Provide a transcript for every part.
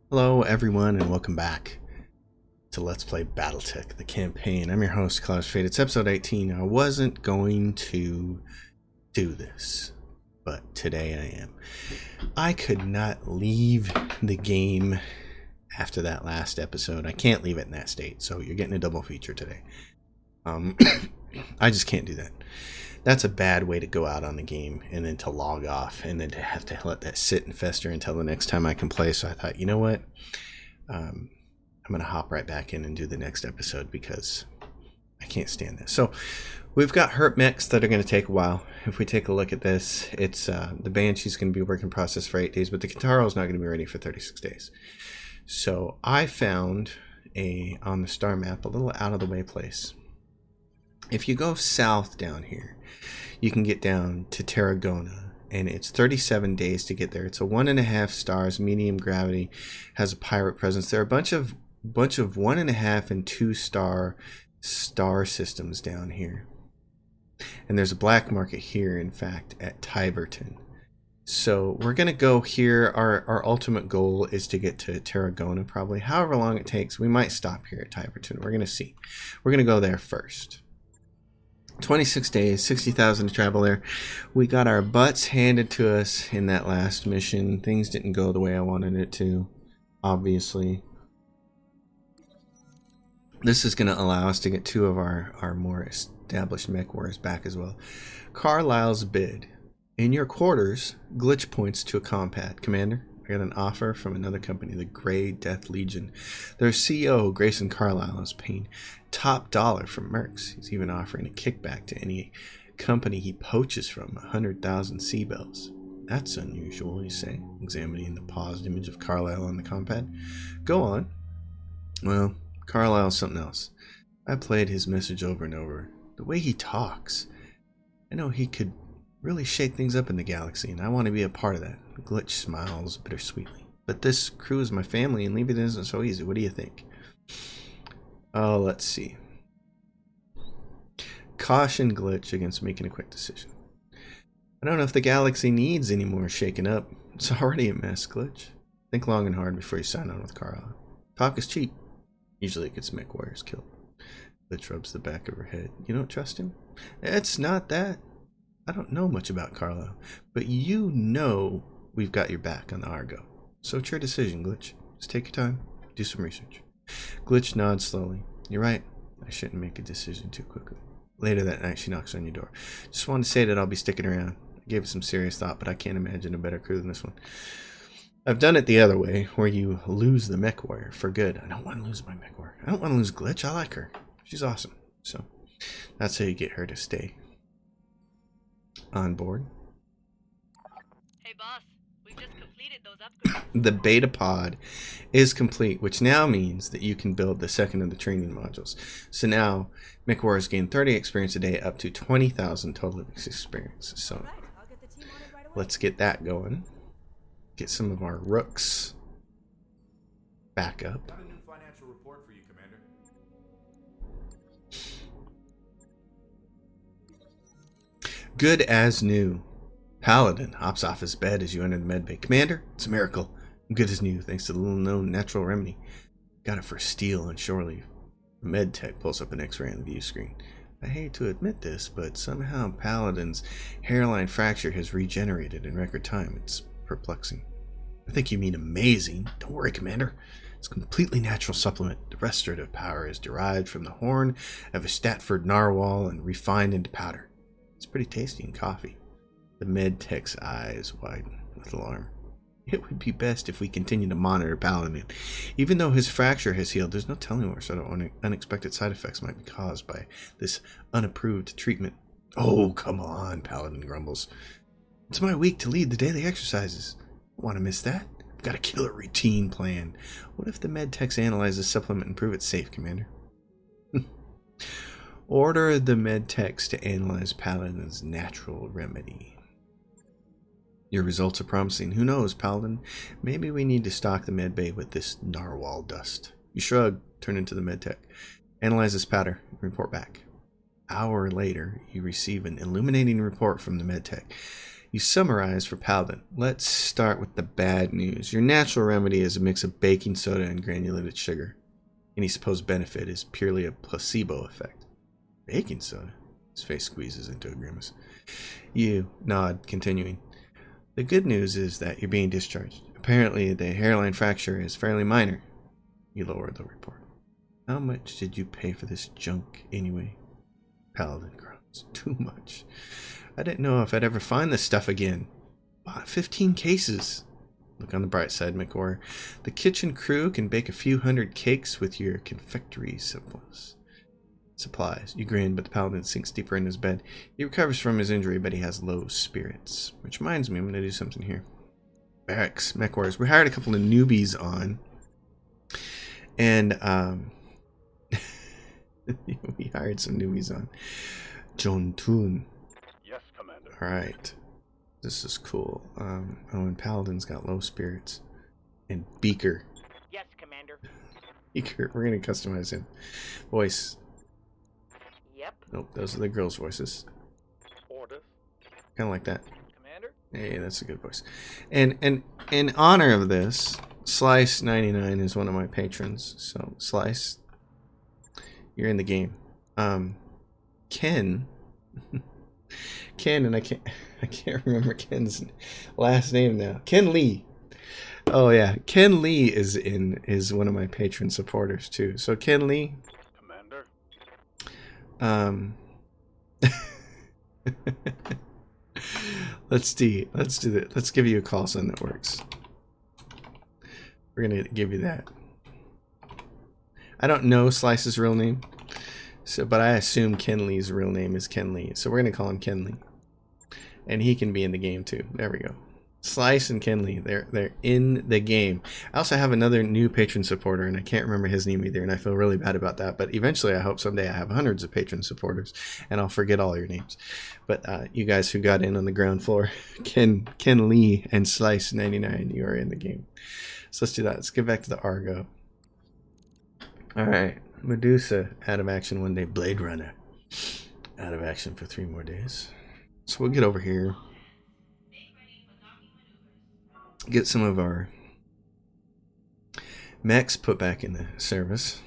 Hello everyone and welcome back to Let's Play Battletech, the campaign. I'm your host, Klaus Fade. It's episode 18. I wasn't going to do this, but today I am. I could not leave the game after that last episode. I can't leave it in that state, so you're getting a double feature today. I just can't do that. That's a bad way to go out on the game and then to log off and then to have to let that sit and fester until the next time I can play. So I thought, you know what? I'm going to hop right back in and do the next episode because I can't stand this. So we've got hurt mechs that are going to take a while. If we take a look at this, it's the Banshee's going to be a work in process for 8 days, but the Kitaro's not going to be ready for 36 days. So I found on the star map a little out of the way place. If you go south down here, you can get down to Tarragona, and it's 37 days to get there. It's a 1.5 stars, medium gravity, has a pirate presence. There are a bunch of 1.5 and 2 star systems down here, and there's a black market here, in fact, at Tiverton. So we're gonna go here. Our ultimate goal is to get to Tarragona, probably. However long it takes, we might stop here at Tiverton. We're gonna see. We're gonna go there first. 26 days, 60,000 to travel there. We got our butts handed to us in that last mission. Things didn't go the way I wanted it to, obviously. This is going to allow us to get 2 of our more established mech warriors back as well. Carlisle's bid. In your quarters, glitch points to a compad. Commander, I got an offer from another company, the Grey Death Legion. Their CEO, Grayson Carlisle, is paying top dollar for mercs. He's even offering a kickback to any company he poaches from, 100,000 sea bells. That's unusual, you say, examining the paused image of Carlisle on the compad. Go on. Well, Carlisle's something else. I played his message over and over. The way he talks, I know he could really shake things up in the galaxy, and I want to be a part of that. Glitch smiles bittersweetly. But this crew is my family, and leaving isn't so easy. What do you think? Oh, let's see. Caution Glitch against making a quick decision. I don't know if the galaxy needs any more shaking up. It's already a mess, Glitch. Think long and hard before you sign on with Carlisle. Talk is cheap. Usually it gets mech warriors killed. Glitch rubs the back of her head. You don't trust him? It's not that. I don't know much about Carlisle, but you know we've got your back on the Argo. So it's your decision, Glitch. Just take your time, do some research. Glitch nods slowly. You're right. I shouldn't make a decision too quickly. Later that night, she knocks on your door. Just wanted to say that I'll be sticking around. I gave it some serious thought, but I can't imagine a better crew than this one. I've done it the other way, where you lose the mech warrior for good. I don't want to lose my mech warrior. I don't want to lose Glitch. I like her. She's awesome. So that's how you get her to stay on board. Hey boss, we've just completed those upgrades. The beta pod is complete, which now means that you can build the second of the training modules. So now mech warriors gain 30 experience a day, up to 20,000 total experience. So let's get that going. Get some of our rooks back up. Got a new financial report for you, Commander. Good as new. Paladin hops off his bed as you enter the medbay. Commander, it's a miracle. I'm good as new, thanks to the little known natural remedy. Got it for steel and shore leave. Medtech pulls up an x-ray on the view screen. I hate to admit this, but somehow Paladin's hairline fracture has regenerated in record time. It's perplexing. I think you mean amazing. Don't worry, Commander. It's a completely natural supplement. The restorative power is derived from the horn of a Statford narwhal and refined into powder. It's pretty tasty in coffee. The medtech's eyes widen with alarm. It would be best if we continue to monitor Paladin. Even though his fracture has healed, there's no telling what sort of unexpected side effects might be caused by this unapproved treatment. Oh, come on, Paladin grumbles. It's my week to lead the daily exercises. I don't want to miss that. I've got a killer routine plan. What if the medtechs analyze the supplement and prove it's safe, Commander? Order the medtechs to analyze Paladin's natural remedy. Your results are promising. Who knows, Paladin? Maybe we need to stock the medbay with this narwhal dust. You shrug, turn into the medtech. Analyze this powder, report back. Hour later, you receive an illuminating report from the medtech. You summarize for Paladin. Let's start with the bad news. Your natural remedy is a mix of baking soda and granulated sugar. Any supposed benefit is purely a placebo effect. Baking soda? His face squeezes into a grimace. You nod, continuing. The good news is that you're being discharged. Apparently, the hairline fracture is fairly minor. You lower the report. How much did you pay for this junk, anyway? Paladin groans. Too much. I didn't know if I'd ever find this stuff again. Bought 15 cases. Look on the bright side, McWar. The kitchen crew can bake a few hundred cakes with your confectionery supplies. You grin, but the Paladin sinks deeper in his bed. He recovers from his injury, but he has low spirits. Which reminds me, I'm going to do something here. Barracks, MechWars. We hired a couple of newbies on. And, we hired some newbies on. John Toon. Yes, Commander. Alright. This is cool. And Paladin's got low spirits. And Beaker. Yes, Commander. Beaker, we're going to customize him. Voice. Yep. Nope, those are the girls' voices. Orders. Kind of like that. Commander? Hey, that's a good voice. And in honor of this, Slice99 is one of my patrons. So, Slice, you're in the game. Ken, and I can't remember Ken's last name now. Ken Lee. Oh yeah, Ken Lee is one of my patron supporters too. So Ken Lee, Commander. let's do that. Let's give you a call sign that works. We're gonna give you that. I don't know Slice's real name, but I assume Ken Lee's real name is Ken Lee. So we're gonna call him Ken Lee, and he can be in the game too. There we go. Slice and Ken Lee, they're in the game. I also have another new patron supporter, and I can't remember his name either, and I feel really bad about that. But eventually, I hope someday I have hundreds of patron supporters, and I'll forget all your names. But you guys who got in on the ground floor, Ken Lee and Slice99, you are in the game. So let's do that. Let's get back to the Argo. All right, Medusa out of action one day. Blade Runner out of action for 3 more days. So we'll get over here. Get some of our mechs put back in the service.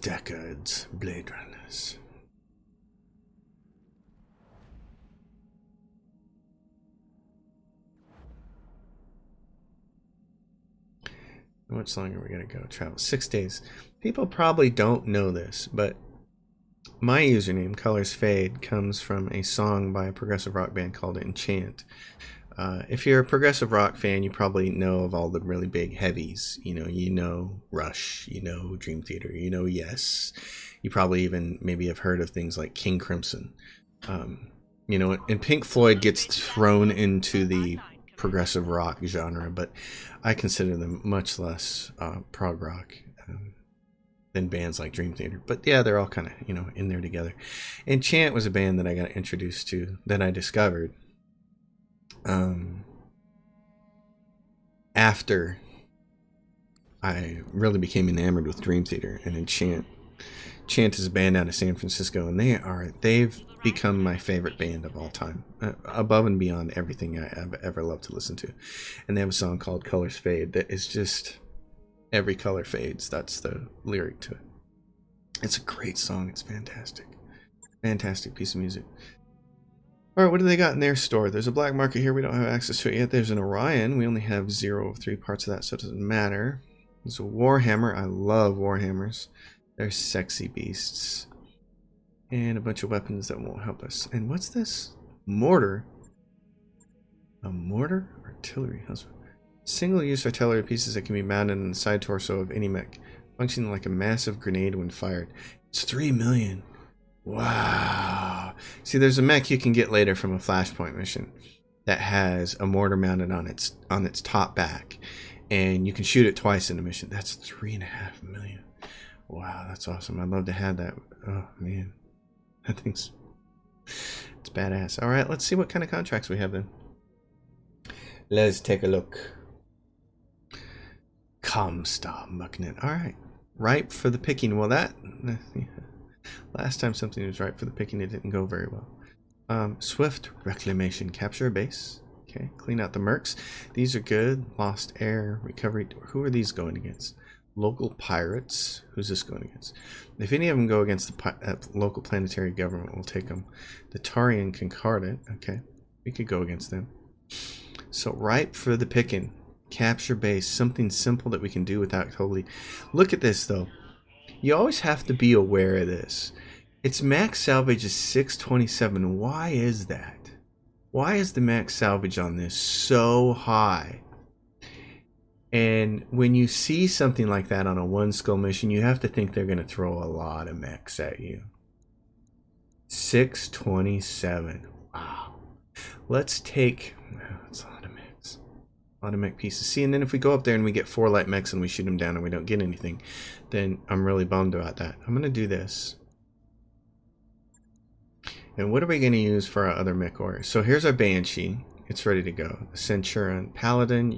Decades, Blade Runners. How much longer are we going to go? Travel 6 days. People probably don't know this, but my username, Colors Fade, comes from a song by a progressive rock band called Enchant. If you're a progressive rock fan, you probably know of all the really big heavies. You know Rush, you know Dream Theater, you know Yes. You probably even maybe have heard of things like King Crimson. And Pink Floyd gets thrown into the progressive rock genre, but I consider them much less prog rock than bands like Dream Theater. But yeah, they're all kind of, in there together. Enchant was a band that I got introduced to, that I discovered after I really became enamored with Dream Theater. And Enchant is a band out of San Francisco, and they've become my favorite band of all time, above and beyond everything I've ever loved to listen to. And they have a song called Colors Fade that is just every color fades. That's the lyric to it. It's a great song. It's fantastic piece of music. All right, what do they got in their store? There's a black market here. We don't have access to it yet. There's an Orion. We only have 0 of 3 parts of that, so it doesn't matter. There's a Warhammer. I love Warhammers. They're sexy beasts. And a bunch of weapons that won't help us. And what's this? Mortar. A mortar? Artillery husband. Single-use artillery pieces that can be mounted in the side torso of any mech, functioning like a massive grenade when fired. It's 3 million. Wow. See, there's a mech you can get later from a Flashpoint mission that has a mortar mounted on its top back, and you can shoot it twice in a mission. That's 3.5 million. Wow, that's awesome. I'd love to have that. Oh man, that thing's it's badass. All right, let's see what kind of contracts we have then. Let's take a look. Comstar Mucknet. All right, ripe for the picking. Well, last time something was ripe for the picking, it didn't go very well. Swift reclamation. Capture a base. Okay, clean out the mercs. These are good. Lost air, recovery. Who are these going against? Local pirates. Who's this going against? If any of them go against the local planetary government, we'll take them. The Tarian Concordat. Okay, we could go against them. So ripe for the picking. Capture base. Something simple that we can do without totally... Look at this, though. You always have to be aware of this. Its max salvage is 627. Why is that? Why is the max salvage on this so high? And when you see something like that on a one skull mission, you have to think they're going to throw a lot of mechs at you. 627. Wow. Let's take... That's a lot of mechs. A lot of mech pieces. See, and then if we go up there and we get 4 light mechs and we shoot them down and we don't get anything, then I'm really bummed about that. I'm going to do this. And what are we going to use for our other mech warriors? So here's our Banshee. It's ready to go. Centurion. Paladin,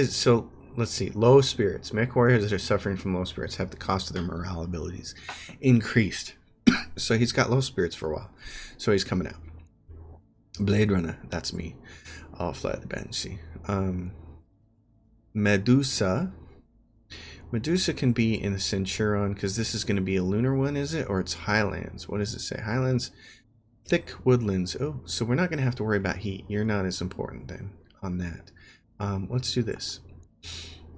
so let's see. Low spirits. Mech warriors that are suffering from low spirits have the cost of their morale abilities increased. So he's got low spirits for a while. So he's coming out. Blade Runner. That's me. I'll fly the Banshee. Medusa. Medusa can be in the Centurion because this is going to be a lunar one, is it? Or it's Highlands. What does it say? Highlands, thick woodlands. Oh, so we're not going to have to worry about heat. You're not as important then on that. Let's do this.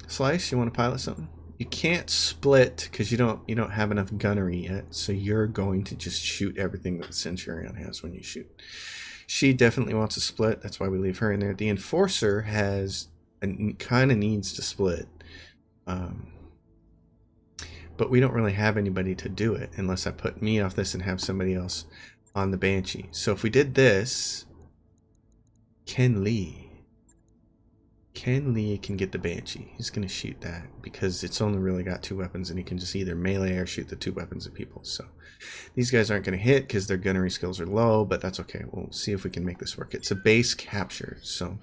Slice, you want to pilot something? You can't split because you don't have enough gunnery yet. So you're going to just shoot everything that the Centurion has when you shoot. She definitely wants to split. That's why we leave her in there. The Enforcer kind of needs to split. But we don't really have anybody to do it unless I put me off this and have somebody else on the Banshee. So if we did this, Ken Lee can get the Banshee. He's going to shoot that because it's only really got 2 weapons and he can just either melee or shoot the 2 weapons at people. So these guys aren't going to hit because their gunnery skills are low, but that's okay. We'll see if we can make this work. It's a base capture, so...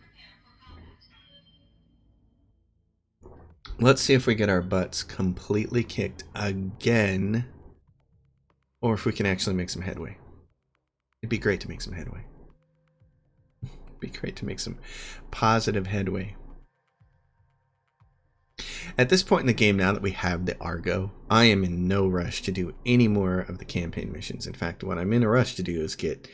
Let's see if we get our butts completely kicked again, or if we can actually make some headway. It'd be great to make some headway. It'd be great to make some positive headway. At this point in the game, now that we have the Argo, I am in no rush to do any more of the campaign missions. In fact, what I'm in a rush to do is get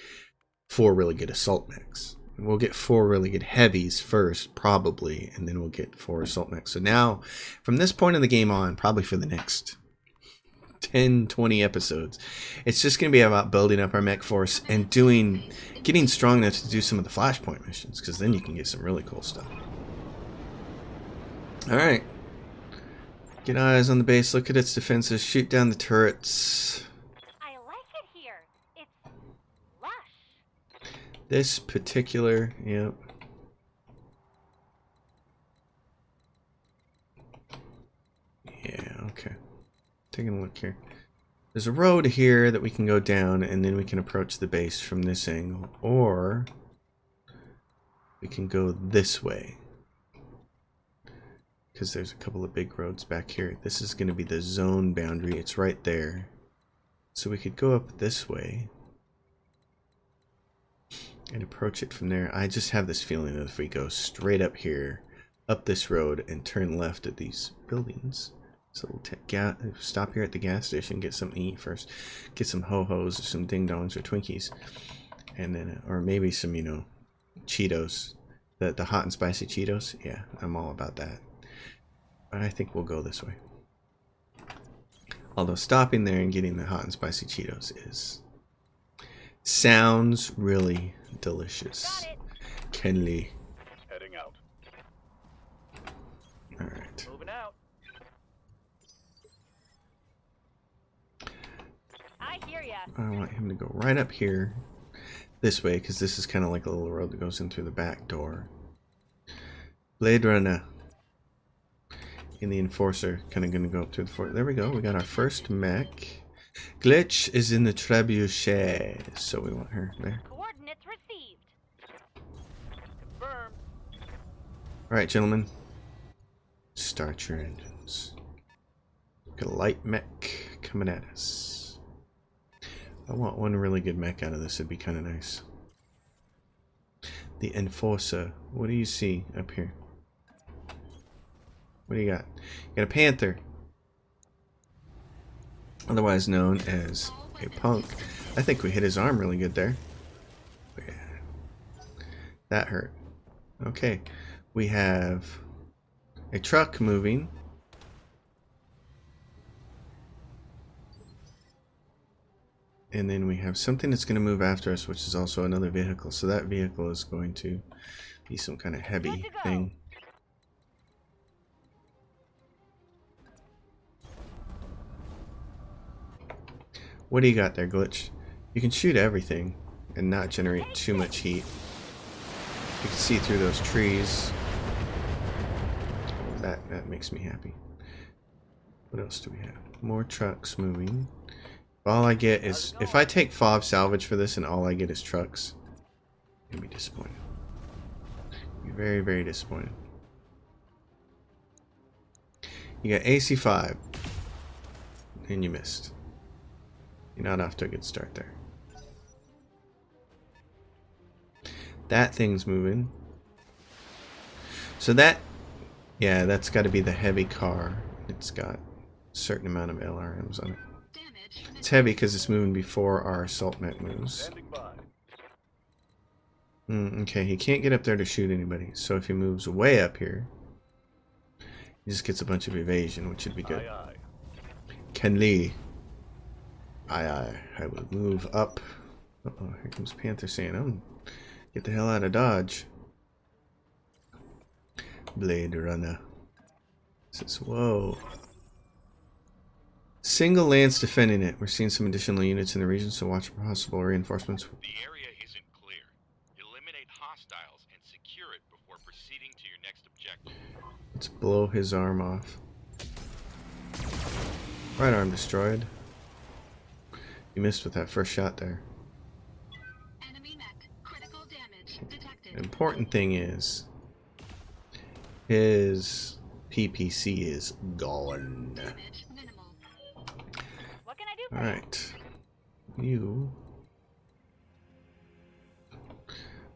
4 really good assault mechs. We'll get 4 really good heavies first, probably, and then we'll get 4 assault mechs. So now, from this point in the game on, probably for the next 10, 20 episodes, it's just going to be about building up our mech force and getting strong enough to do some of the Flashpoint missions, because then you can get some really cool stuff. Alright. Get eyes on the base, look at its defenses, shoot down the turrets. I like it here. It's lush. This particular, yep. Yeah, okay. Taking a look here. There's a road here that we can go down and then we can approach the base from this angle. Or we can go this way. Because there's a couple of big roads back here. This is going to be the zone boundary. It's right there. So we could go up this way and approach it from there. I just have this feeling that if we go straight up here, up this road, and turn left at these buildings. So we'll stop here at the gas station, get something to eat first. Get some ho-hos or some ding-dongs or Twinkies. And then, or maybe some, Cheetos. The hot and spicy Cheetos. Yeah, I'm all about that. I think we'll go this way. Although stopping there and getting the hot and spicy Cheetos sounds really delicious. Kenley. Heading out. Alright. Moving out. I hear ya. I want him to go right up here. This way, because this is kind of like a little road that goes in through the back door. Blade Runner. And the Enforcer kind of going to go up through the fort. There we go. We got our first mech. Glitch is in the trebuchet. So we want her there. Coordinates received. Confirmed. Alright, gentlemen. Start your engines. Got a light mech coming at us. I want one really good mech out of this. It'd be kind of nice. The Enforcer. What do you see up here? What do you got? You got a Panther. Otherwise known as a punk. I think we hit his arm really good there. Yeah. That hurt. Okay. We have a truck moving. And then we have something that's going to move after us, which is also another vehicle. So that vehicle is going to be some kind of heavy thing. What do you got there, Glitch? You can shoot everything and not generate too much heat. You can see through those trees. That makes me happy. What else do we have? More trucks moving. All I get is, if I take FOB salvage for this and all I get is trucks, I'm gonna be disappointed. Be very, very disappointed. You got AC5 and you missed. You're not off to a good start there. That thing's moving. So that, yeah, that's got to be the heavy car. It's got a certain amount of LRMs on it. It's heavy because it's moving before our assault mech moves. Okay, he can't get up there to shoot anybody. So if he moves way up here, he just gets a bunch of evasion, which would be good. Ken Lee. I will move up. Uh-oh, here comes Panther saying, "I'm get the hell out of Dodge." Blade Runner says, "Whoa." Single lance defending it. We're seeing some additional units in the region, so watch for possible reinforcements. The area isn't clear. Eliminate hostiles and secure it before proceeding to your next objective. Let's blow his arm off. Right arm destroyed. You missed with that first shot there. Enemy mech. Critical damage detected. The important thing is his PPC is gone. Damage minimal. What can I do for Alright. You.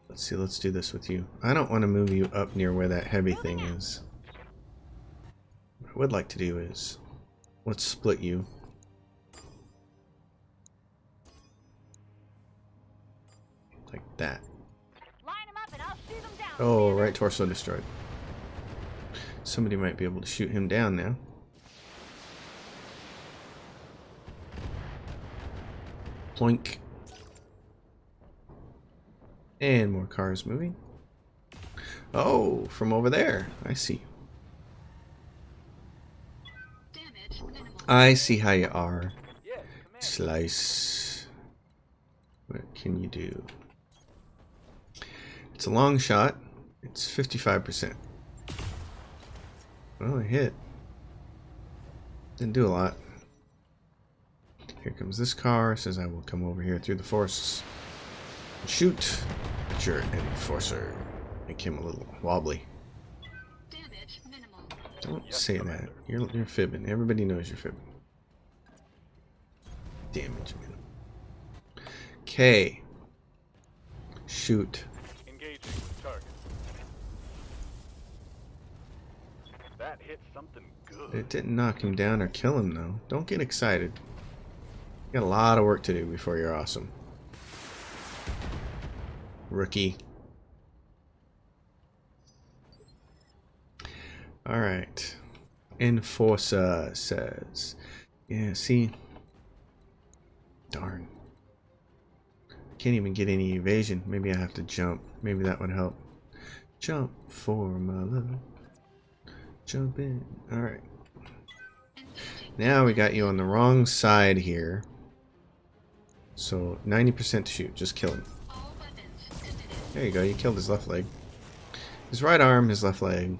Let's see, let's do this with you. I don't want to move you up near where that heavy thing is. What I would like to do is, let's split you. Like that. Line them up and I'll shoot them down. Oh, right torso destroyed. Somebody might be able to shoot him down now. Ploink. And more cars moving. Oh, from over there. I see. Damage minimal. I see how you are. Yes, Commander. Slice. What can you do? It's a long shot. It's 55%. Well, it hit. Didn't do a lot. Here comes this car. Says I will come over here through the forests and shoot at your enforcer. Make him a little wobbly. Damage minimal. Don't Yes, say Commander. that. You're fibbing. Everybody knows you're fibbing. Damage minimum. Okay. Shoot. Engaging with target. That hit something good. It didn't knock him down or kill him though. Don't get excited. You got a lot of work to do before you're awesome. Rookie. Alright. Enforcer says. Yeah, see? Darn. Can't even get any evasion. Maybe I have to jump. Maybe that would help. Jump for my love. Jump in. Alright. Now we got you on the wrong side here. So 90% to shoot. Just kill him. All weapons committed. There you go. You killed his left leg. His right arm, his left leg.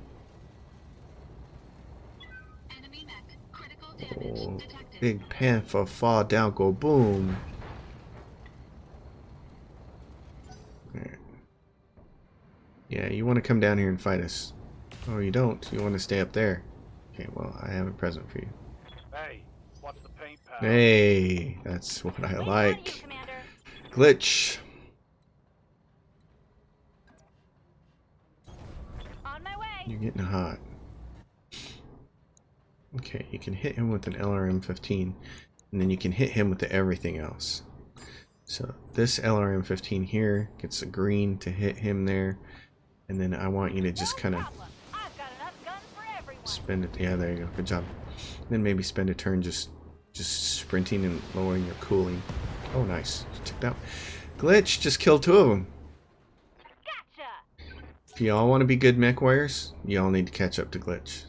Enemy mech. Critical damage Oh, detected. big panther fall down, go boom. Alright. Yeah, you want to come down here and fight us. Oh, you don't. You want to stay up there. Okay, well, I have a present for you. Hey, what's the paint pad? Hey, that's what I Waiting on you, like. Commander. Glitch. On my way. You're getting hot. Okay, you can hit him with an LRM-15, and then you can hit him with the everything else. So this LRM-15 here gets a green to hit him there, and then I want you to just kind of Problem. I've got enough guns for everyone. spend it. Yeah, there you go. Good job. Then maybe spend a turn just sprinting and lowering your cooling. Oh, nice. Check that. Glitch just killed 2 of them. Gotcha. If y'all want to be good mech warriors, y'all need to catch up to Glitch.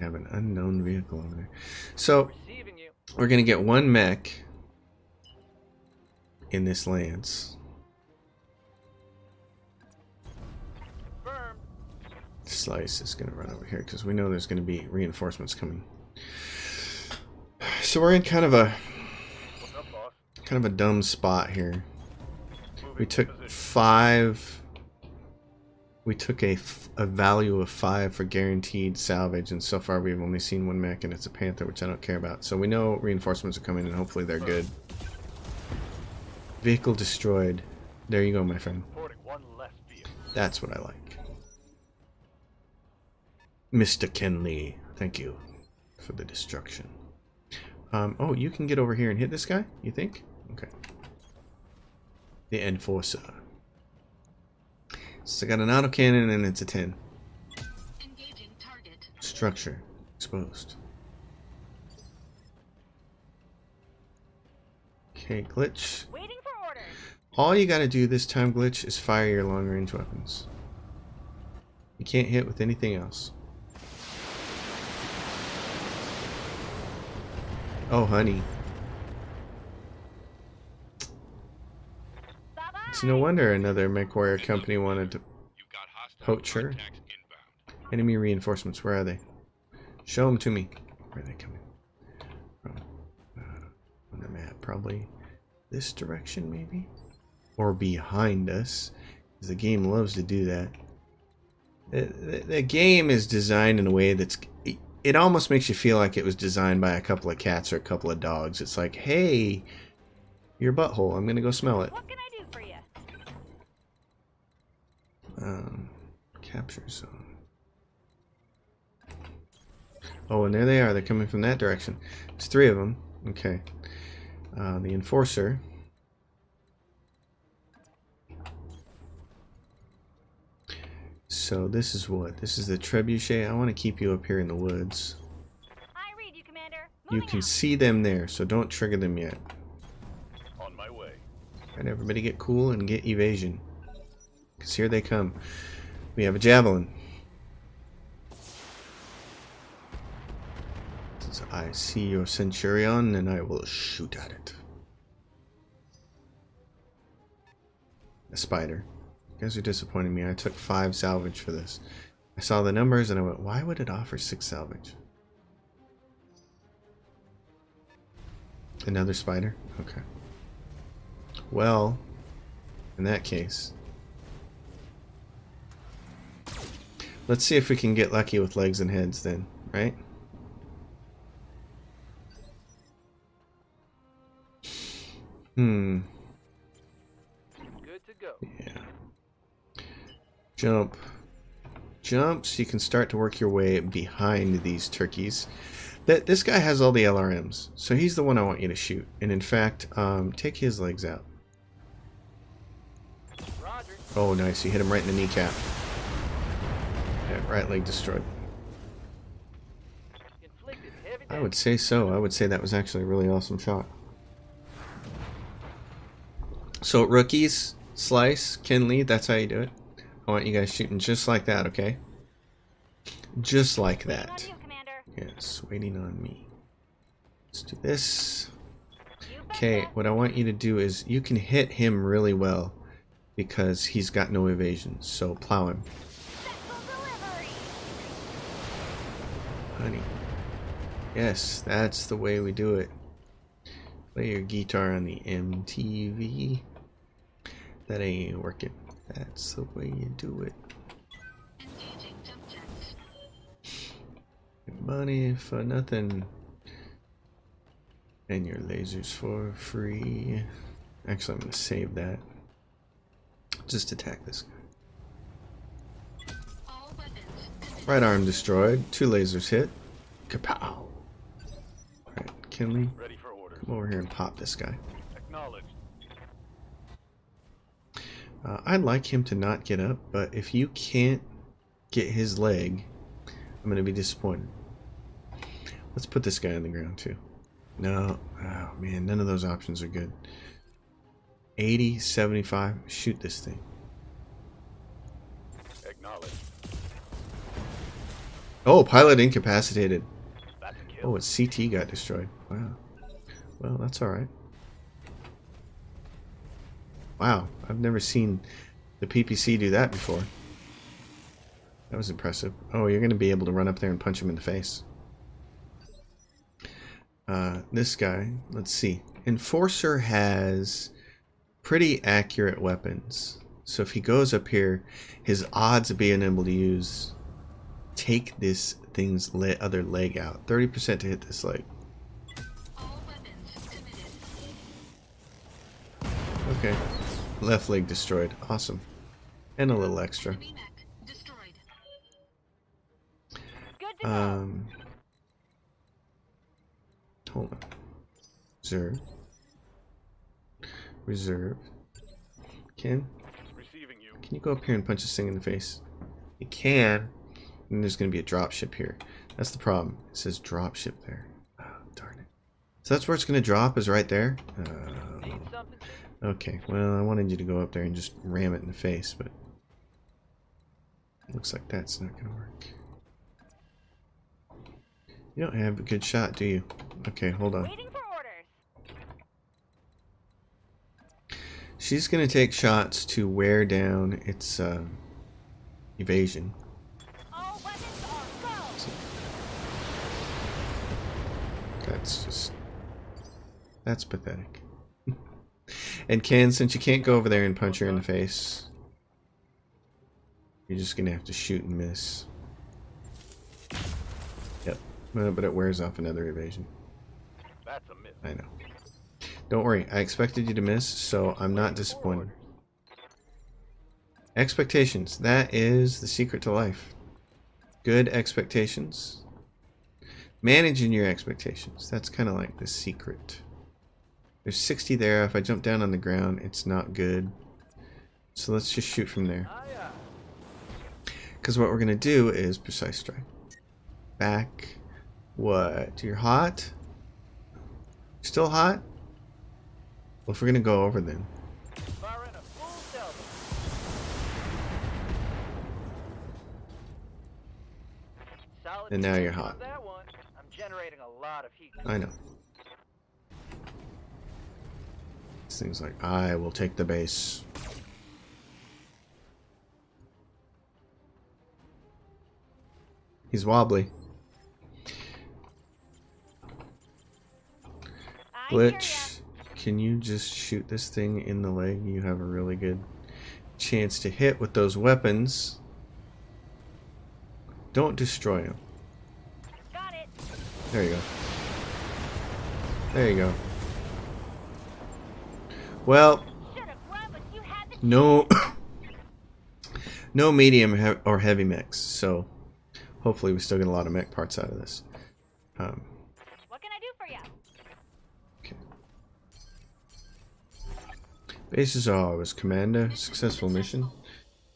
Have an unknown vehicle over there. So Receiving you. we're gonna get 1 mech in this lance. Confirmed. Slice is gonna run over here because we know there's gonna be reinforcements coming. So we're in kind of a dumb spot here. We took 5. We took a value of 5 for guaranteed salvage, and so far we've only seen 1 mech, and it's a Panther, which I don't care about. So we know reinforcements are coming, and hopefully they're good. Vehicle destroyed. There you go, my friend. Reporting one less vehicle. That's what I like. Mr. Kenley, thank you for the destruction. Oh, you can get over here and hit this guy, you think? Okay. The Enforcer. So I got an autocannon and it's a 10. Engaging target. Structure exposed. Okay, Glitch. Waiting for orders. All you gotta do this time, Glitch, is fire your long range weapons. You can't hit with anything else. Oh, honey. Bye-bye. It's no wonder another MechWarrior company wanted to You've got hostile poacher. contacts inbound. Enemy reinforcements, where are they? Show them to me. Where are they coming from? On the map, probably this direction, maybe? Or behind us, because the game loves to do that. The game is designed in a way that's... It almost makes you feel like it was designed by a couple of cats or a couple of dogs. It's like, hey, your butthole, I'm gonna go smell it. What can I do for you? Capture zone. Oh, and there they are. They're coming from that direction. There's 3 of them. Okay. The Enforcer. So this is what? This is the Trebuchet. I want to keep you up here in the woods. I read you, Commander. You Moving can out. see them there, so don't trigger them yet. On my way. Alright, everybody get cool and get evasion. Because here they come. We have a javelin. Since I see your Centurion, and I will shoot at it. A spider. You guys are disappointing me. I took 5 salvage for this. I saw the numbers and I went, why would it offer 6 salvage? Another spider? Okay. Well, in that case, let's see if we can get lucky with legs and heads then, right? Good to go. Yeah. Jump. Jump so you can start to work your way behind these turkeys. This guy has all the LRMs, so he's the one I want you to shoot. And in fact, take his legs out. Roger. Oh, nice. You hit him right in the kneecap. Yeah, right leg destroyed. Inflicted heavy I damage. would say so. I would say that was actually a really awesome shot. So, rookies, Slice, Kenley, that's how you do it. I want you guys shooting just like that, okay? Just like Waiting that. on you, Commander. Yes, waiting on me. Let's do this. You Okay, betcha. what I want you to do is you can hit him really well because he's got no evasion. So plow him. Special delivery. Honey. Yes, that's the way we do it. Play your guitar on the MTV. That ain't working. That's the way you do it. Engaging jump jets. Money for nothing. And your lasers for free. Actually, I'm going to save that. Just attack this guy. All weapons committed. Right arm destroyed. 2 lasers hit. Kapow! Alright, Kinley, Ready for orders. come over here and pop this guy. Acknowledged. I'd like him to not get up, but if you can't get his leg, I'm going to be disappointed. Let's put this guy on the ground too. No, oh man, none of those options are good. 80, 75, shoot this thing. Acknowledged. Oh, pilot incapacitated. That's a kill. Oh, its CT got destroyed. Wow. Well, that's alright. Wow, I've never seen the PPC do that before. That was impressive. Oh, you're going to be able to run up there and punch him in the face. This guy, let's see. Enforcer has pretty accurate weapons. So if he goes up here, his odds of being able to take this thing's other leg out. 30% to hit this leg. All weapons committed. Okay. Left leg destroyed. Awesome. And a little extra. Enemy mech destroyed. Good to go. Hold on. Reserve. Reserve. Can Receiving you. you go up here and punch this thing in the face? You can. And there's going to be a dropship here. That's the problem. It says dropship there. Oh, darn it. So that's where it's going to drop, is right there? Need something? Okay, well, I wanted you to go up there and just ram it in the face, but looks like that's not going to work. You don't have a good shot, do you? Okay, hold on. Waiting for orders. She's going to take shots to wear down its evasion. All weapons are go. That's pathetic. And Ken, since you can't go over there and punch her in the face, you're just going to have to shoot and miss. Yep. Well, but it wears off another evasion. That's a miss. I know. Don't worry, I expected you to miss, so I'm not disappointed. Expectations. That is the secret to life. Good expectations. Managing your expectations. That's kind of like the secret. There's 60 there. If I jump down on the ground, it's not good. So let's just shoot from there. Because what we're going to do is precise strike. Back. What? You're hot? Still hot? Well, if we're going to go over then. Firing a full salvo. Solid And now you're kill hot. on that one. I'm generating a lot of heat. I know. This thing's like, I will take the base. He's wobbly. I hear ya. Glitch, can you just shoot this thing in the leg? You have a really good chance to hit with those weapons. Don't destroy him. Got it. There you go. There you go. Well, Should've run, but you had the no, no medium or heavy mechs, so hopefully we still get a lot of mech parts out of this. What can I do for ya? Okay. Bases are always Commander. Successful mission.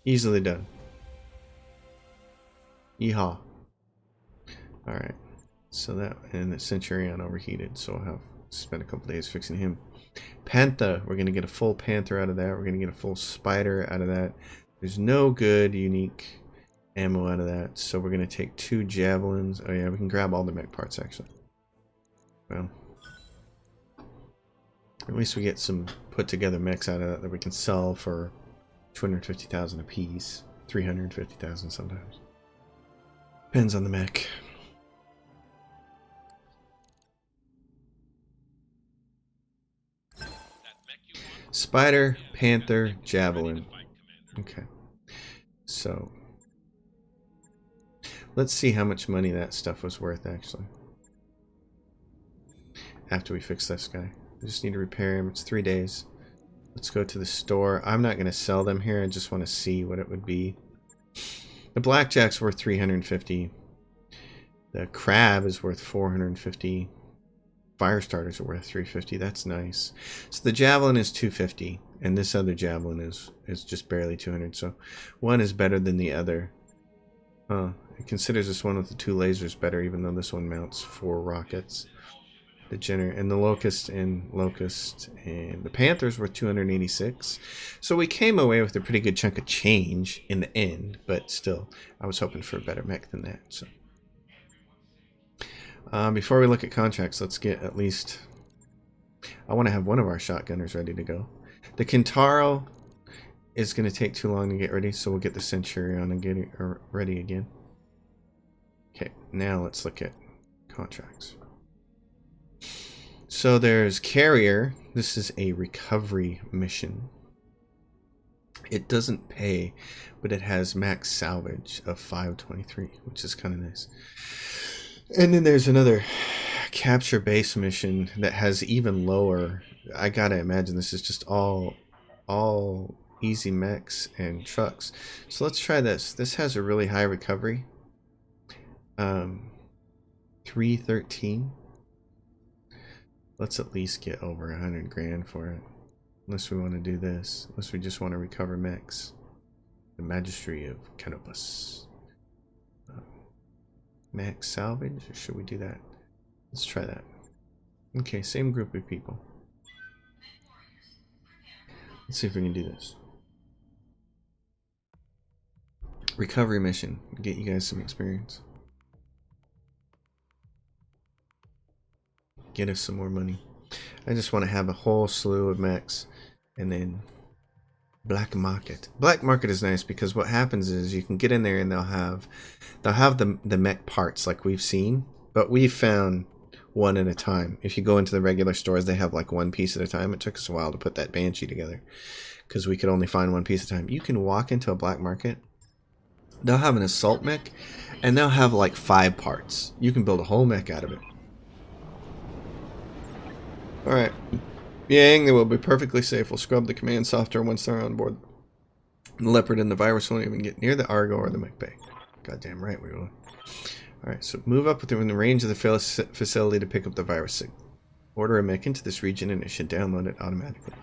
Easily done. Yeehaw. Alright. So that, and the Centurion overheated, so I'll have to spend a couple days fixing him. Panther. We're going to get a full Panther out of that. We're going to get a full Spider out of that. There's no good unique ammo out of that, so we're going to take 2 Javelins. Oh yeah, we can grab all the mech parts actually. Well, at least we get some put together mechs out of that we can sell for 250,000 a piece. 350,000 sometimes. Depends on the mech. Spider, Panther, Javelin. Okay. So, let's see how much money that stuff was worth actually. after we fix this guy. We just need to repair him. It's 3 days. Let's go to the store. I'm not going to sell them here. I just want to see what it would be. The blackjack's worth 350. The crab is worth 450. Fire starters are worth 350. That's nice. So the javelin is 250, and this other javelin is just barely 200. So one is better than the other. It considers this one with the 2 lasers better, even though this one mounts 4 rockets. The locust and the panther's worth 286. So we came away with a pretty good chunk of change in the end, but still, I was hoping for a better mech than that. So before we look at contracts, let's get at least. I want to have one of our shotgunners ready to go. The Kintaro is going to take too long to get ready, so we'll get the Centurion and get it ready again. Okay, now let's look at contracts. So there's Carrier. This is a recovery mission. It doesn't pay, but it has max salvage of 523, which is kind of nice. And then there's another capture base mission that has even lower. I gotta imagine this is just all easy mechs and trucks. So let's try this. This has a really high recovery. 313. Let's at least get over 100 grand for it. Unless we want to do this. Unless we just want to recover mechs. The Magistry of Canopus. Max salvage? Or should we do that? Let's try that. Okay, same group of people. Let's see if we can do this. Recovery mission. Get you guys some experience. Get us some more money. I just want to have a whole slew of mechs. And then black market. Black market is nice because what happens is you can get in there and they'll have the mech parts like we've seen, but we've found one at a time. If you go into the regular stores, they have like one piece at a time. It took us a while to put that Banshee together because we could only find one piece at a time. You can walk into a black market. They'll have an assault mech and they'll have like 5 parts. You can build a whole mech out of it. Alright. Yang, they will be perfectly safe. We'll scrub the command software once they're on board. The Leopard and the virus won't even get near the Argo or the mech bay. Goddamn right we will. Alright, so move up within the range of the facility to pick up the virus signal. Order a mech into this region and it should download it automatically.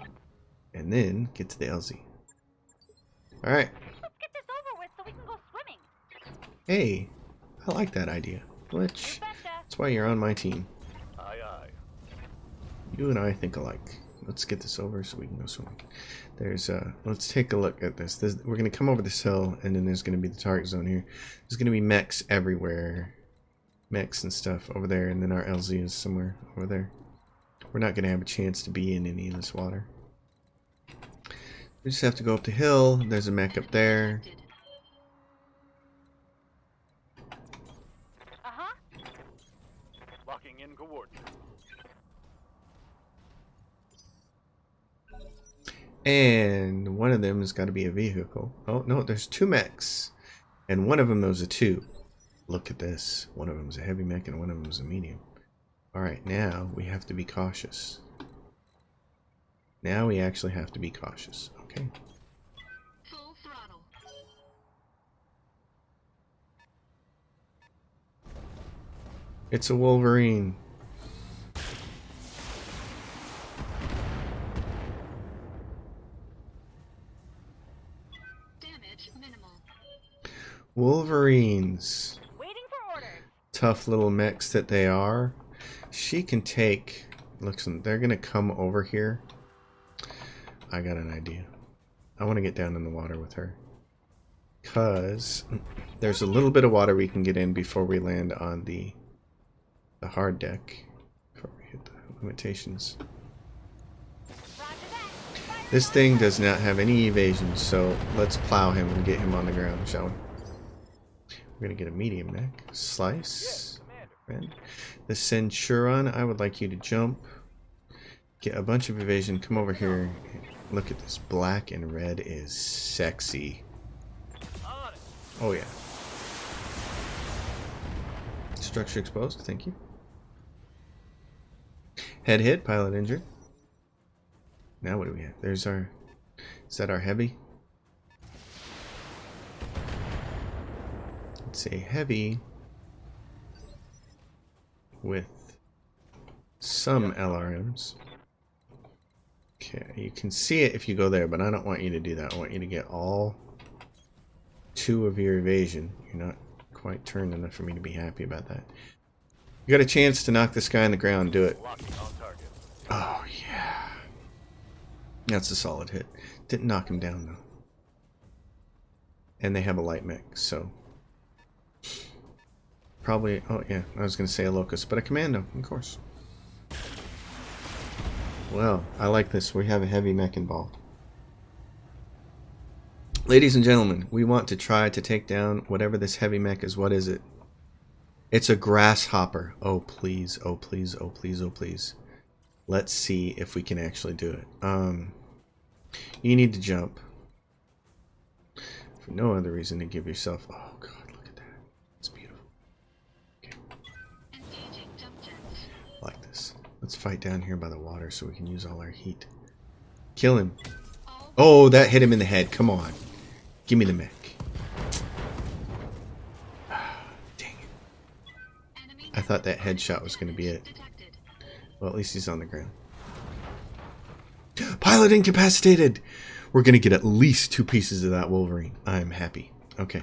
And then get to the LZ. Alright. Let's get this over with so we can go swimming. Hey, I like that idea. Glitch. That's why you're on my team. Aye, aye. You and I think alike. Let's get this over so we can go swimming. There's let's take a look at this. We're gonna come over this hill and then there's gonna be the target zone here. There's gonna be mechs everywhere. Mechs and stuff over there, and then our LZ is somewhere over there. We're not gonna have a chance to be in any of this water. We just have to go up the hill. There's a mech up there. Locking in coordinates. And one of them has got to be a vehicle. Oh, no, there's 2 mechs. And one of them was a 2. Look at this. One of them is a heavy mech and one of them is a medium. Alright, now we have to be cautious. Now we actually have to be cautious. Okay. Full throttle. It's a Wolverine. Damage minimal. Wolverines. Waiting for orders. Tough little mechs that they are. She can take... Looks, they're going to come over here. I got an idea. I want to get down in the water with her. Because there's a little bit of water we can get in before we land on the hard deck. Before we hit the limitations. This thing does not have any evasion, so let's plow him and get him on the ground, shall we? We're going to get a medium mech. Slice. Red. The Centurion, I would like you to jump. Get a bunch of evasion. Come over here. Look at this. Black and red is sexy. Oh yeah. Structure exposed. Thank you. Head hit, pilot injured. Now what do we have? There's our... Is that our heavy? It's a heavy with some LRMs. Okay, you can see it if you go there, but I don't want you to do that. I want you to get all 2 of your evasion. You're not quite turned enough for me to be happy about that. You got a chance to knock this guy on the ground, do it. Locking on target. Oh, yeah. That's a solid hit. Didn't knock him down, though. And they have a light mech, so... Probably... Oh, yeah. I was going to say a locust, but a commando, of course. Well, I like this. We have a heavy mech involved. Ladies and gentlemen, we want to try to take down whatever this heavy mech is. What is it? It's a grasshopper. Oh, please. Oh, please. Oh, please. Oh, please. Let's see if we can actually do it. You need to jump. For no other reason to give yourself... Oh, God, look at that. It's beautiful. Okay. Engaging jump jets. Like this. Let's fight down here by the water so we can use all our heat. Kill him. Oh, that hit him in the head. Come on. Give me the mech. Dang it. Enemy I thought that headshot was going to be it. detected. Well, at least he's on the ground. Pilot incapacitated! We're going to get at least 2 pieces of that Wolverine. I'm happy. Okay.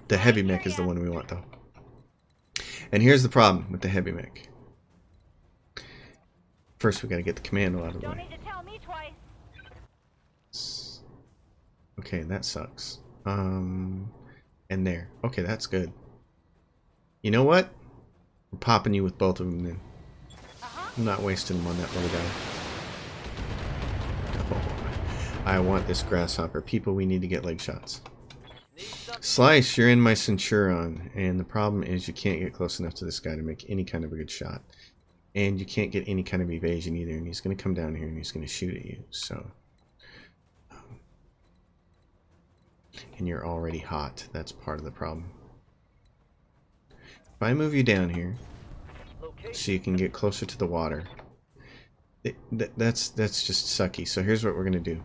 The heavy mech is the one we want, though. And here's the problem with the heavy mech. First, we got to get the commando out of the Don't way. need to tell me twice. Okay, that sucks. And there. Okay, that's good. You know what? We're popping you with both of them then. I'm not wasting them on that little guy. Oh, I want this grasshopper. People, we need to get leg shots. Need something. Slice, you're in my Centurion, and the problem is you can't get close enough to this guy to make any kind of a good shot. And you can't get any kind of evasion either, and he's going to come down here and he's going to shoot at you, so... And you're already hot. That's part of the problem. If I move you down here, Location. so you can get closer to the water, that's just sucky. So here's what we're going to do.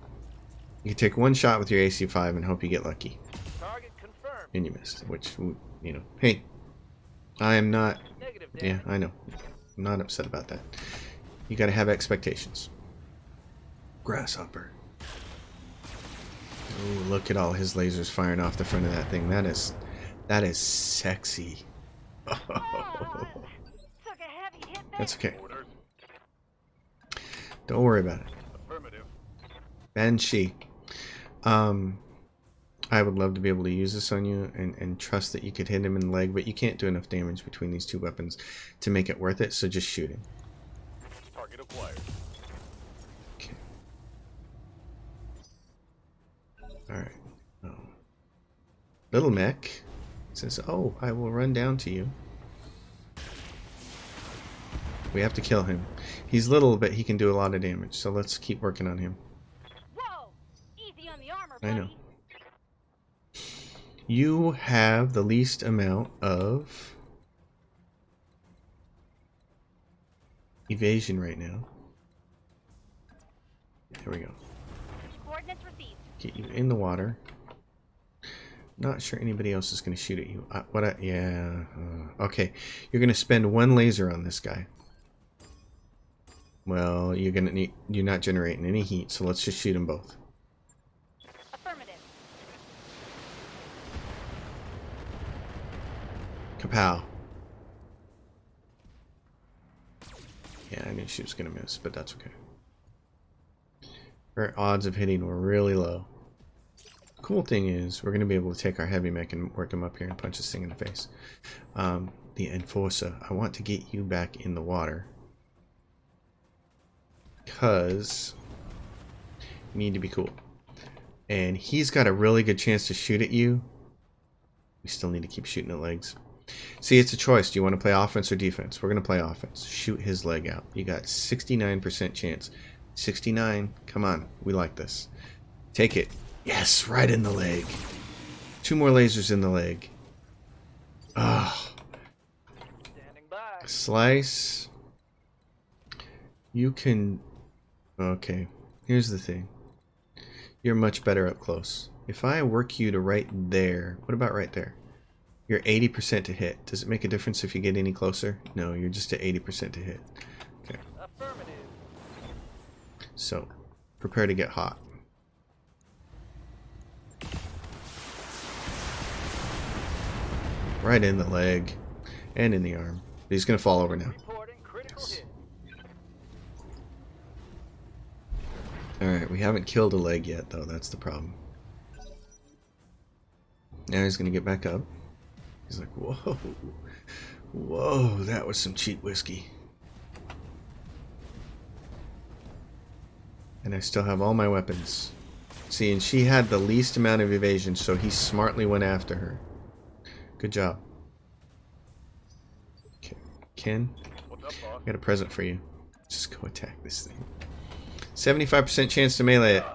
You can take one shot with your AC-5 and hope you get lucky. Target confirmed. And you missed, which, you know, hey, I am not... Negative Yeah, damage. I know. I'm not upset about that. You got to have expectations. Grasshopper. Ooh, look at all his lasers firing off the front of that thing. That is sexy. Ah, took a heavy hit there. That's okay. Orders. Don't worry about it. Affirmative. Banshee. I would love to be able to use this on you and trust that you could hit him in the leg, but you can't do enough damage between these 2 weapons to make it worth it, so just shoot him. Target acquired. Okay. Alright. Oh. Little mech says, oh, I will run down to you. We have to kill him. He's little, but he can do a lot of damage, so let's keep working on him. Whoa! Easy on the armor, I know. buddy. You have the least amount of evasion right now. There we go. Coordinates received. Get you in the water. Not sure anybody else is going to shoot at you. Yeah. Okay. You're going to spend 1 laser on this guy. Well, you're not generating any heat, so let's just shoot them both. Affirmative. Kapow. Yeah, I knew she was going to miss, but that's okay. Her odds of hitting were really low. Cool thing is, we're going to be able to take our heavy mech and work him up here and punch this thing in the face. The Enforcer. I want to get you back in the water. Because you need to be cool. And he's got a really good chance to shoot at you. We still need to keep shooting at legs. See, it's a choice. Do you want to play offense or defense? We're going to play offense. Shoot his leg out. You got 69% chance. 69. Come on. We like this. Take it. Yes, right in the leg. 2 more lasers in the leg. Ah. Standing by. Slice. You can... Okay, here's the thing. You're much better up close. If I work you to right there, what about right there? You're 80% to hit. Does it make a difference if you get any closer? No, you're just at 80% to hit. Okay. Affirmative. So, prepare to get hot. Right in the leg and in the arm. But he's going to fall over now. Reporting critical hit. Alright, we haven't killed a leg yet, though. That's the problem. Now he's going to get back up. He's like, whoa. Whoa, that was some cheap whiskey. And I still have all my weapons. See, and she had the least amount of evasion, so he smartly went after her. Good job. Okay. Ken, What's up, boss? I got a present for you. Just go attack this thing. 75% chance to melee it.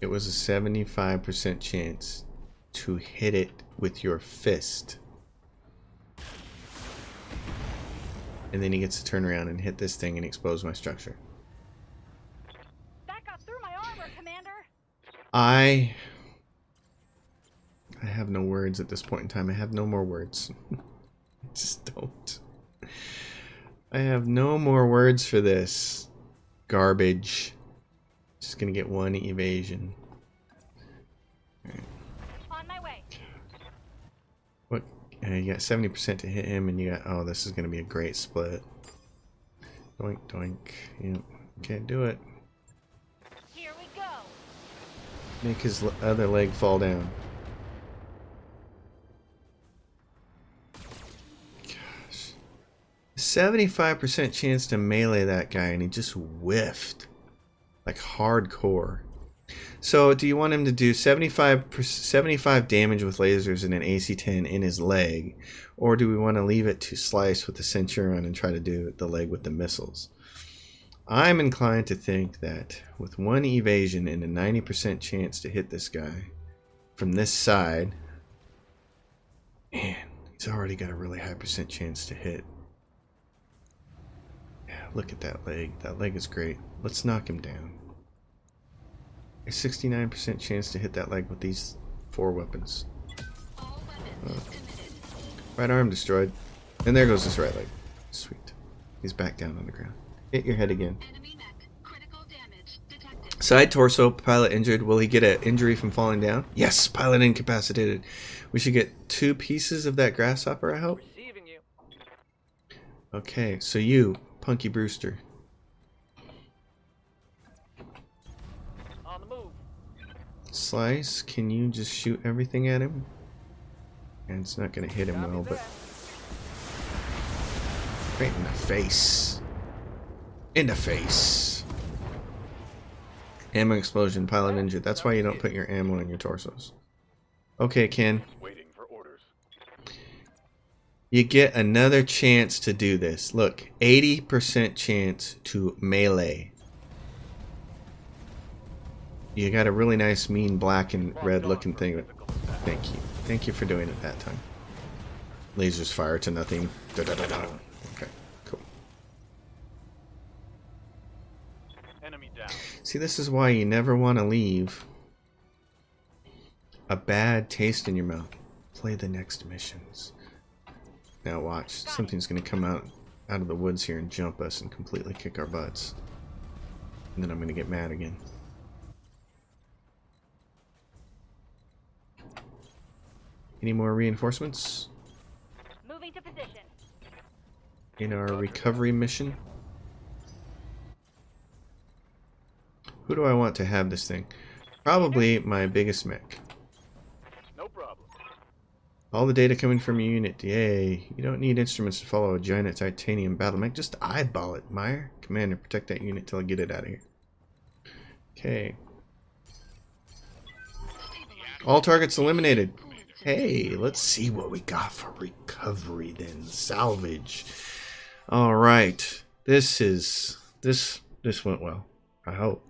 It was a 75% chance to hit it with your fist. And then he gets to turn around and hit this thing and expose my structure. That got through my armor, Commander. I have no words at this point in time. I have no more words. I just don't. I have no more words for this. Garbage. Just gonna get one evasion. Right. On my way. What? You got 70% to hit him, and you got... Oh, this is gonna be a great split. Doink, doink. Yep. Can't do it. Here we go. Make his other leg fall down. Gosh. 75% chance to melee that guy, and he just whiffed. Like hardcore. So do you want him to do 75 damage with lasers and an AC-10 in his leg? Or do we want to leave it to slice with the Centurion and try to do the leg with the missiles? I'm inclined to think that with one evasion and a 90% chance to hit this guy from this side, man, he's already got a really high percent chance to hit. Yeah, look at that leg. That leg is great. Let's knock him down. A 69% chance to hit that leg with these 4 weapons. All weapons committed. Right arm destroyed. And there goes his right leg. Sweet. He's back down on the ground. Hit your head again. Enemy mech. Critical damage detected. Side torso, pilot injured. Will he get an injury from falling down? Yes, pilot incapacitated. We should get 2 pieces of that grasshopper, I hope. Receiving you. Okay, so you, Punky Brewster. On the move. Slice, can you just shoot everything at him? And it's not going to hit him Copy well, that. but... Right in the face. In the face. Ammo explosion, pilot injured. That's why you don't put your ammo in your torsos. Okay, Ken. Waiting for orders. You get another chance to do this. Look, 80% chance to melee. You got a really nice, mean black and red looking thing. Thank you. Thank you for doing it that time. Lasers fire to nothing. Da -da -da -da. Okay, cool. Enemy down. See, this is why you never want to leave a bad taste in your mouth. Play the next missions. Now watch. Something's going to come out of the woods here and jump us and completely kick our butts. And then I'm going to get mad again. Any more reinforcements Moving to position. in our recovery mission? Who do I want to have this thing? Probably my biggest mech. No problem. All the data coming from your unit. Yay. You don't need instruments to follow a giant titanium battle mech. Just eyeball it, Meyer. Commander, protect that unit till I get it out of here. Okay. All targets eliminated. Hey, let's see what we got for recovery then. Salvage. Alright. This went well. I hope.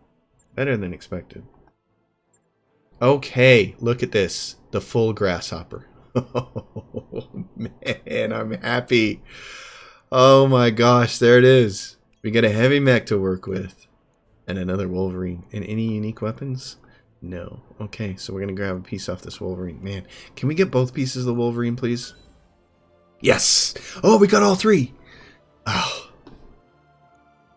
Better than expected. Okay, look at this. The full grasshopper. Oh, man, I'm happy. Oh my gosh, there it is. We got a heavy mech to work with. And another Wolverine. And any unique weapons? No. Okay, so we're going to grab a piece off this Wolverine. Man, can we get both pieces of the Wolverine, please? Yes! Oh, we got all three! Oh.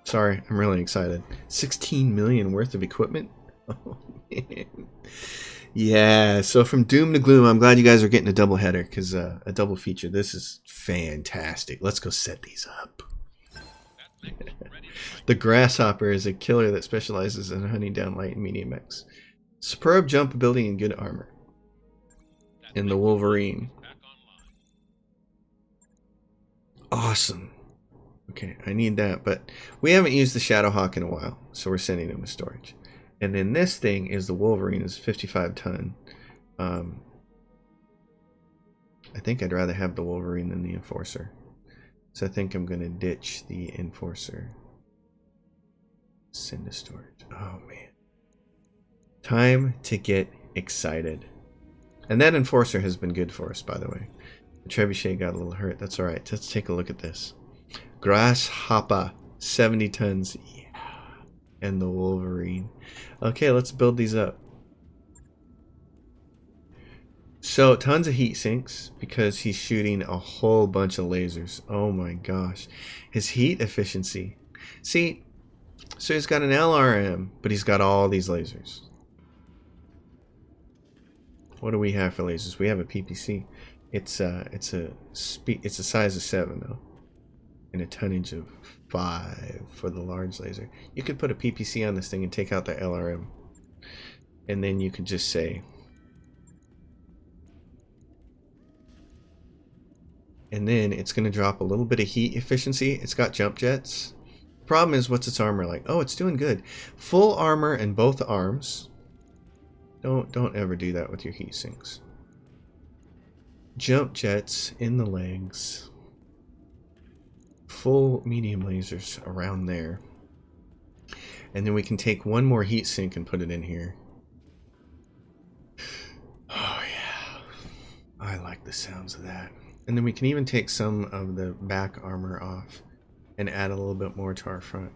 Sorry, I'm really excited. 16 million worth of equipment? Oh, man. Yeah, so from doom to gloom, I'm glad you guys are getting a double header, because a double feature. This is fantastic. Let's go set these up. The Grasshopper is a killer that specializes in hunting down light and medium mechs. Superb jump ability and good armor. And the Wolverine. Awesome. Okay, I need that, but we haven't used the Shadowhawk in a while, so we're sending him to storage. And then this thing is the Wolverine, is 55 ton. I think I'd rather have the Wolverine than the Enforcer. So I think I'm going to ditch the Enforcer. Send to storage. Oh, man. Time to get excited. And that Enforcer has been good for us, by the way. The Trebuchet got a little hurt. That's alright. Let's take a look at this. Grasshopper. 70 tons. Yeah. And the Wolverine. Okay, let's build these up. So, tons of heat sinks because he's shooting a whole bunch of lasers. Oh my gosh. His heat efficiency. See, so he's got an LRM, but he's got all these lasers. What do we have for lasers? We have a PPC. It's a size of 7 though, and a tonnage of 5 for the large laser. You could put a PPC on this thing and take out the LRM, and then you could just say, and then it's going to drop a little bit of heat efficiency. It's got jump jets. Problem is, what's its armor like? Oh, it's doing good. Full armor in both arms. Don't ever do that with your heat sinks. Jump jets in the legs. Full medium lasers around there. And then we can take one more heat sink and put it in here. Oh yeah. I like the sounds of that. And then we can even take some of the back armor off and add a little bit more to our front.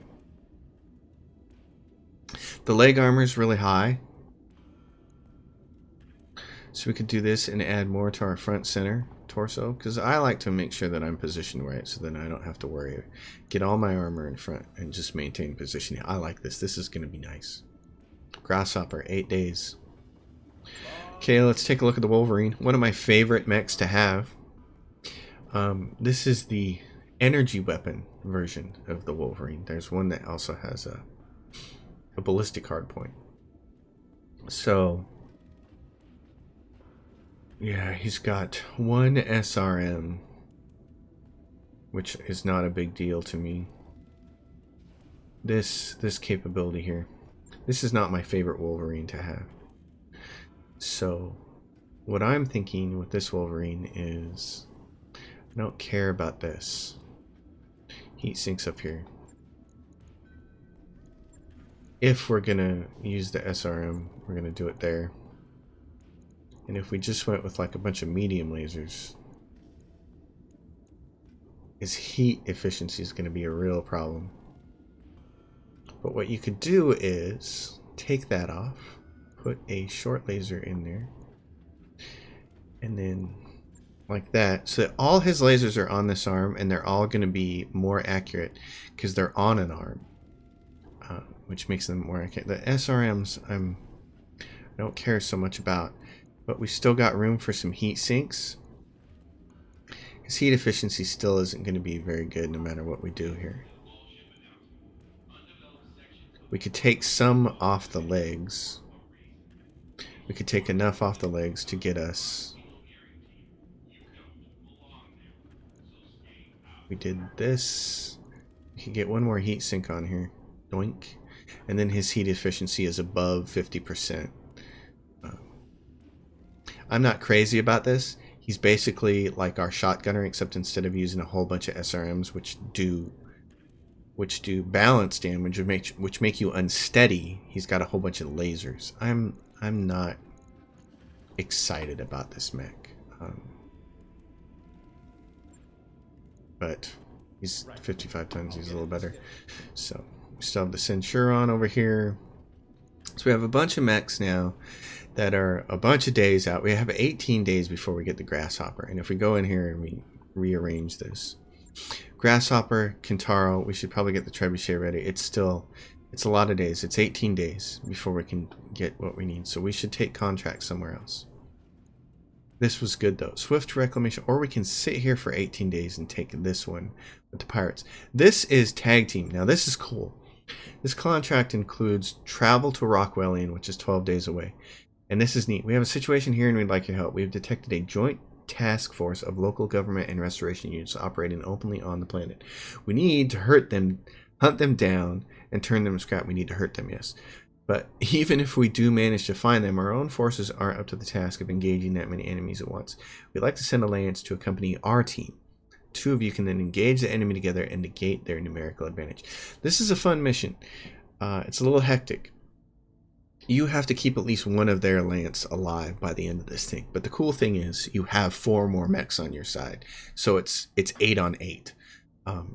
The leg armor is really high. So we could do this and add more to our front center torso, because I like to make sure that I'm positioned right so then I don't have to worry. Get all my armor in front and just maintain positioning. I like this. This is going to be nice. Grasshopper, 8 days. Okay, let's take a look at the Wolverine. One of my favorite mechs to have. This is the energy weapon version of the Wolverine. There's one that also has a ballistic hardpoint. So yeah, he's got one SRM, which is not a big deal to me. This capability here. This is not my favorite Wolverine to have. So what I'm thinking with this Wolverine is, I don't care about this. Heat sinks up here. If we're gonna use the SRM, we're gonna do it there. And if we just went with like a bunch of medium lasers, his heat efficiency is going to be a real problem. But what you could do is take that off, put a short laser in there, and then like that. So that all his lasers are on this arm, and they're all going to be more accurate because they're on an arm, which makes them more accurate. The SRMs I don't care so much about. But we still got room for some heat sinks. His heat efficiency still isn't going to be very good no matter what we do here. We could take some off the legs. We could take enough off the legs to get us. We did this. We can get one more heat sink on here. Doink. And then his heat efficiency is above 50%. I'm not crazy about this. He's basically like our shotgunner, except instead of using a whole bunch of SRMs, which do balance damage, which make you unsteady, he's got a whole bunch of lasers. I'm not excited about this mech. But he's 55 tons. He's a little better. So we still have the Centurion over here. So we have a bunch of mechs now that are a bunch of days out. We have 18 days before we get the Grasshopper. And if we go in here and we rearrange this, Grasshopper, Kintaro, we should probably get the Trebuchet ready. It's a lot of days. It's 18 days before we can get what we need. So we should take contracts somewhere else. This was good though. Swift Reclamation, or we can sit here for 18 days and take this one with the Pirates. This is Tag Team. Now this is cool. This contract includes travel to Rockwellian, which is 12 days away. And this is neat. We have a situation here and we'd like your help. We have detected a joint task force of local government and restoration units operating openly on the planet. We need to hunt them down, and turn them to scrap. We need to hurt them, yes. But even if we do manage to find them, our own forces aren't up to the task of engaging that many enemies at once. We'd like to send a lance to accompany our team. Two of you can then engage the enemy together and negate their numerical advantage. This is a fun mission. It's a little hectic. You have to keep at least one of their lance alive by the end of this thing. But the cool thing is you have 4 more mechs on your side. So it's 8 on 8.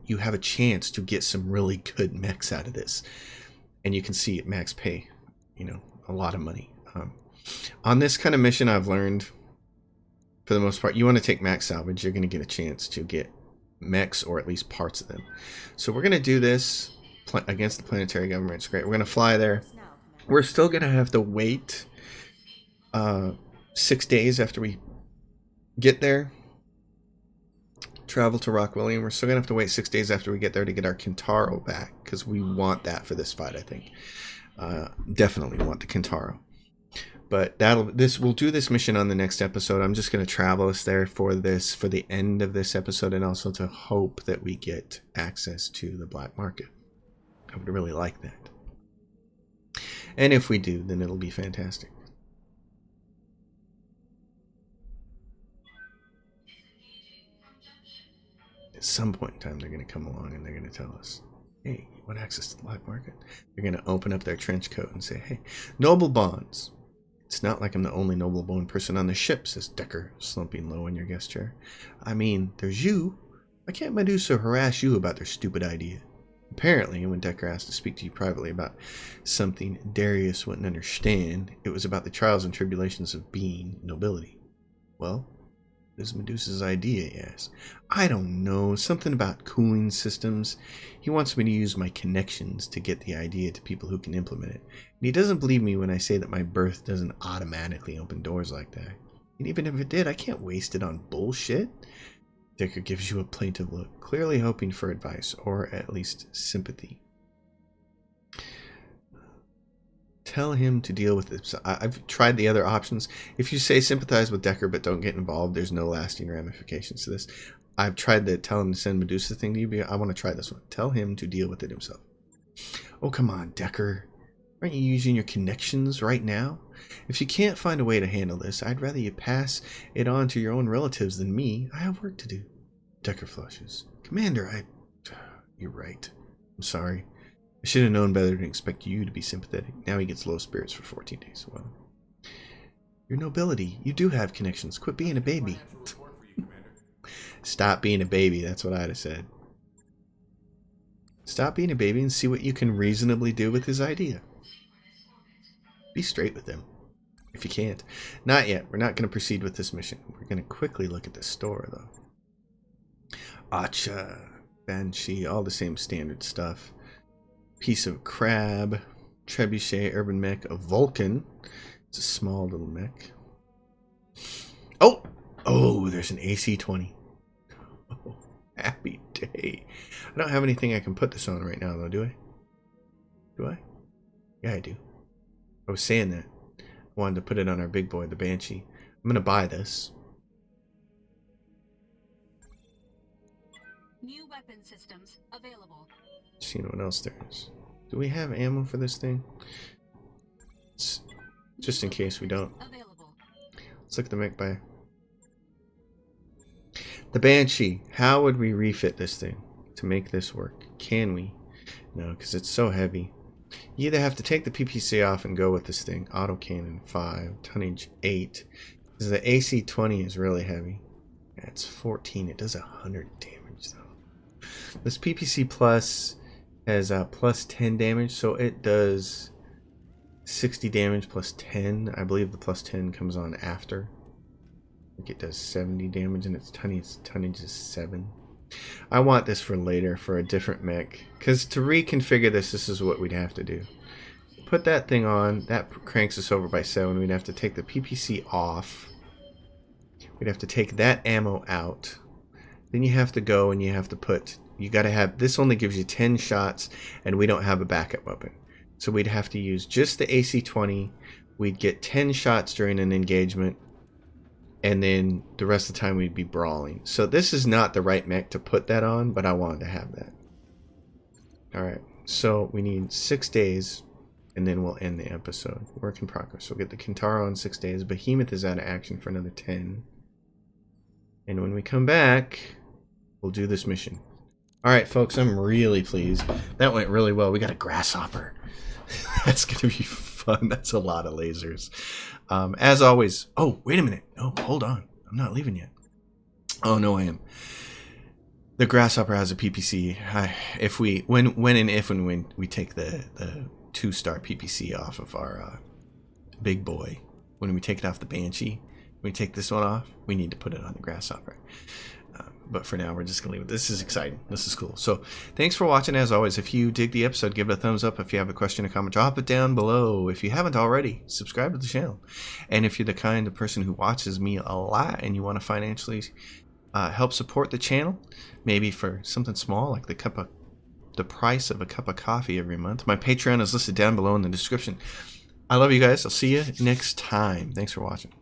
You have a chance to get some really good mechs out of this. And you can see at max pay, you know, a lot of money. On this kind of mission, I've learned, for the most part, you want to take max salvage, you're going to get a chance to get mechs or at least parts of them. So we're going to do this against the planetary government. It's great. We're going to fly there. We're still going to have to wait 6 days after we get there. Travel to Rockwellian. We're still gonna have to wait 6 days after we get there to get our Kintaro back, because we want that for this fight. I think definitely want the Kintaro. But we'll do this mission on the next episode. I'm just gonna travel us there for the end of this episode, and also to hope that we get access to the black market. I would really like that. And if we do, then it'll be fantastic. At some point in time, they're going to come along and they're going to tell us, hey, you want access to the black market? They're going to open up their trench coat and say, hey, noble bonds. It's not like I'm the only noble bone person on the ship, says Decker, slumping low in your guest chair. I mean, there's you. Why can't Medusa harass you about their stupid idea? Apparently, when Decker asked to speak to you privately about something Darius wouldn't understand, it was about the trials and tribulations of being nobility. Well, what is Medusa's idea, yes? I don't know, something about cooling systems. He wants me to use my connections to get the idea to people who can implement it. And he doesn't believe me when I say that my birth doesn't automatically open doors like that. And even if it did, I can't waste it on bullshit. Decker gives you a plaintive look, clearly hoping for advice, or at least sympathy. Tell him to deal with this. I've tried the other options. If you say sympathize with Decker but don't get involved, there's no lasting ramifications to this. I've tried to tell him to send Medusa thing to you. I want to try this one. Tell him to deal with it himself. Oh, come on, Decker. Aren't you using your connections right now? If you can't find a way to handle this, I'd rather you pass it on to your own relatives than me. I have work to do. Decker flushes. Commander, You're right. I'm sorry. I should have known better than expect you to be sympathetic. Now he gets low spirits for 14 days. Well, your nobility. You do have connections. Quit being a baby. Stop being a baby. That's what I'd have said. Stop being a baby and see what you can reasonably do with his idea. Be straight with him. If you can't. Not yet. We're not going to proceed with this mission. We're going to quickly look at the store, though. Acha, Banshee, all the same standard stuff. Piece of crab, trebuchet, urban mech, a Vulcan. It's a small little mech. Oh, there's an AC-20. Oh, happy day. I don't have anything I can put this on right now, though, do I? Do I? Yeah, I do. I was saying that. I wanted to put it on our big boy, the Banshee. I'm going to buy this. New weapon systems available. Seeing what else there is. Do we have ammo for this thing? Just in case we don't. Available. Let's look at the mech by. The Banshee. How would we refit this thing to make this work? Can we? No, because it's so heavy. You either have to take the PPC off and go with this thing. Autocannon 5, tonnage 8. Because the AC-20 is really heavy. Yeah, it's 14. It does 100 damage though. This PPC Plus has plus 10 damage, so it does 60 damage plus 10. I believe the plus 10 comes on after. I think it does 70 damage, and its tonnage is 7. I want this for later for a different mech, because to reconfigure this is what we'd have to do. Put that thing on, that cranks us over by 7. We'd have to take the PPC off. We'd have to take that ammo out. Then you have to go and you have to put, you got to have, this only gives you 10 shots, and we don't have a backup weapon. So we'd have to use just the AC-20. We'd get 10 shots during an engagement, and then the rest of the time we'd be brawling. So this is not the right mech to put that on, but I wanted to have that. Alright, so we need 6 days, and then we'll end the episode. Work in progress. We'll get the Kintaro in 6 days. Behemoth is out of action for another 10. And when we come back, we'll do this mission. Alright folks, I'm really pleased. That went really well. We got a grasshopper. That's going to be fun. That's a lot of lasers. As always, oh, wait a minute. Oh, hold on. I'm not leaving yet. Oh, no, I am. The grasshopper has a PPC. When we take the 2-star PPC off of our big boy, when we take it off the Banshee, when we take this one off, we need to put it on the grasshopper. But for now, we're just going to leave it. This is exciting. This is cool. So thanks for watching. As always, if you dig the episode, give it a thumbs up. If you have a question or comment, drop it down below. If you haven't already, subscribe to the channel. And if you're the kind of person who watches me a lot and you want to financially help support the channel, maybe for something small like the price of a cup of coffee every month, my Patreon is listed down below in the description. I love you guys. I'll see you next time. Thanks for watching.